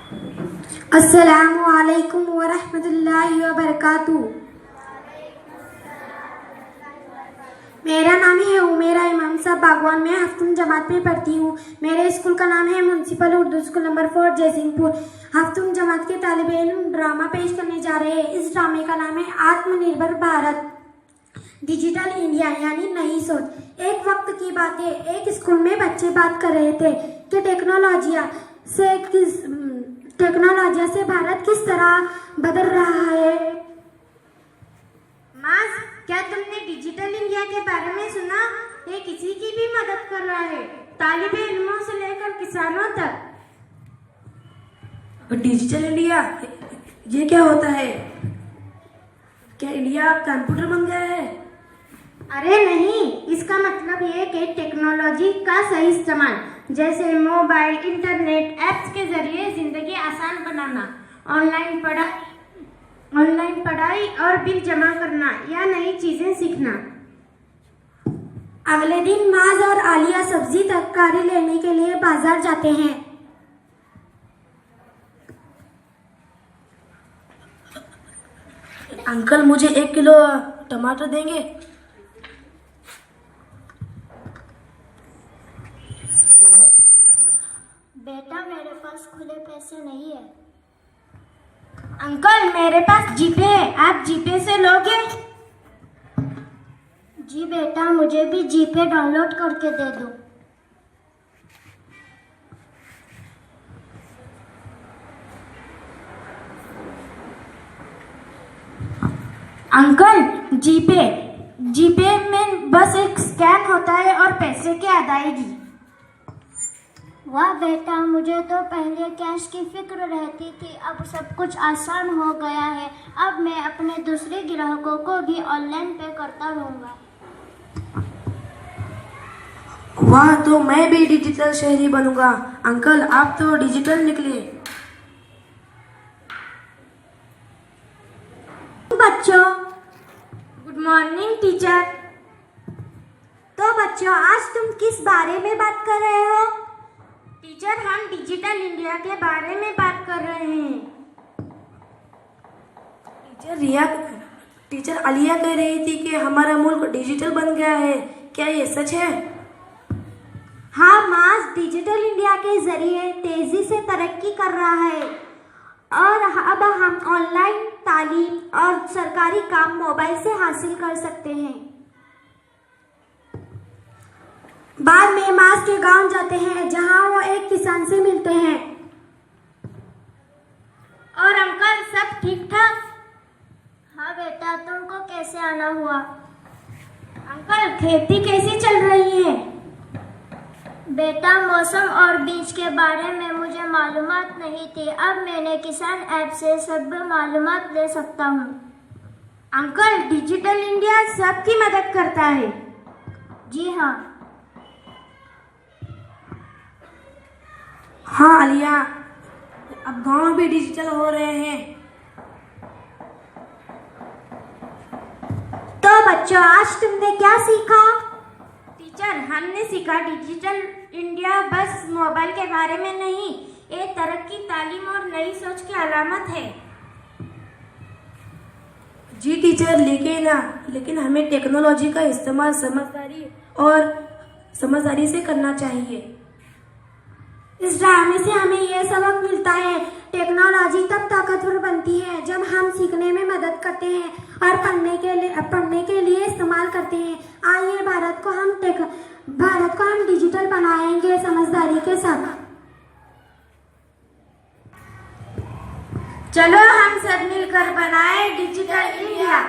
अस्सलामु अलैकुम वरहमतुल्लाहि वबरकातुहू। मेरा नाम है उमेरा इमाम साहब बागवान। मैं हफ्तुम जमात में पढ़ती हूँ। मेरे स्कूल का नाम है municipal Urdu school number 4 Jaisinghpur. हफ्तुम जमात के तालिब इल्म ड्रामा पेश करने जा रहे हैं। इस ड्रामे का नाम है आत्मनिर्भर भारत डिजिटल इंडिया यानी नई सोच। एक वक्त की बात है, एक स्कूल में बच्चे बात कर रहे थे कि टेक्नोलॉजी से भारत किस तरह बदल रहा है। मास, क्या तुमने डिजिटल इंडिया के बारे में सुना? ये किसी की भी मदद कर रहा है, तालिबे इल्मों से लेकर किसानों तक। डिजिटल इंडिया ये क्या होता है? क्या इंडिया कंप्यूटर बन गया है? अरे नहीं, इसका मतलब ये कि टेक्नोलॉजी का सही इस्तेमाल, जैसे मोबाइल, इंटरनेट, ऐप्स के जरिए जिंदगी आसान बनाना, ऑनलाइन पढ़ाई और बिल जमा करना या नई चीजें सीखना। अगले दिन माज और आलिया सब्जी तरकारी लेने के लिए बाजार जाते हैं। अंकल, मुझे 1 किलो टमाटर देंगे? बेटा, मेरे पास खुले पैसे नहीं है। अंकल, मेरे पास जीपे है, आप जीपे से लोगे? जी बेटा, मुझे भी जीपे डाउनलोड करके दे दो। अंकल, जीपे में बस एक स्कैन होता है और पैसे की अदायगी। वाह बेटा, मुझे तो पहले कैश की फिक्र रहती थी, अब सब कुछ आसान हो गया है। अब मैं अपने दूसरे ग्राहकों को भी ऑनलाइन पे करता रहूँगा। वाह, तो मैं भी डिजिटल शहरी बनूंगा। अंकल, आप तो डिजिटल निकले। बच्चों, गुड मॉर्निंग टीचर। तो बच्चों, आज तुम किस बारे में बात कर रहे हो? टीचर, हम डिजिटल इंडिया के बारे में बात कर रहे हैं। टीचर आलिया कह रही थी कि हमारा मुल्क डिजिटल बन गया है। क्या ये सच है? हाँ मास, डिजिटल इंडिया के जरिए तेजी से तरक्की कर रहा है और अब हम ऑनलाइन तालीम और सरकारी काम मोबाइल से हासिल कर सकते हैं। बाद में मास के गांव जाते हैं जहां वो एक किसान से मिलते हैं। और अंकल, सब ठीक ठाक? हाँ बेटा, तुमको कैसे आना हुआ? अंकल, खेती कैसी चल रही है? बेटा, मौसम और बीज के बारे में मुझे मालूमात नहीं थी। अब मैंने किसान ऐप से सब मालूमात ले सकता हूँ। अंकल, डिजिटल इंडिया सबकी मदद करता है। जी हाँ। हाँ आलिया, अब गांव भी डिजिटल हो रहे हैं। तो बच्चों, आज तुमने क्या सीखा? टीचर, हमने सीखा डिजिटल इंडिया बस मोबाइल के बारे में नहीं, ये तरक्की, तालीम और नई सोच की अलामत है। जी टीचर, लेकिन हमें टेक्नोलॉजी का इस्तेमाल समझदारी से करना चाहिए। इस ड्रामे से हमें यह सबक मिलता है, टेक्नोलॉजी तब ताकतवर बनती है जब हम सीखने में मदद करते हैं और पढ़ने के लिए इस्तेमाल करते हैं। आइए भारत को हम डिजिटल बनाएंगे समझदारी के साथ। चलो हम सब मिलकर बनाएं डिजिटल इंडिया।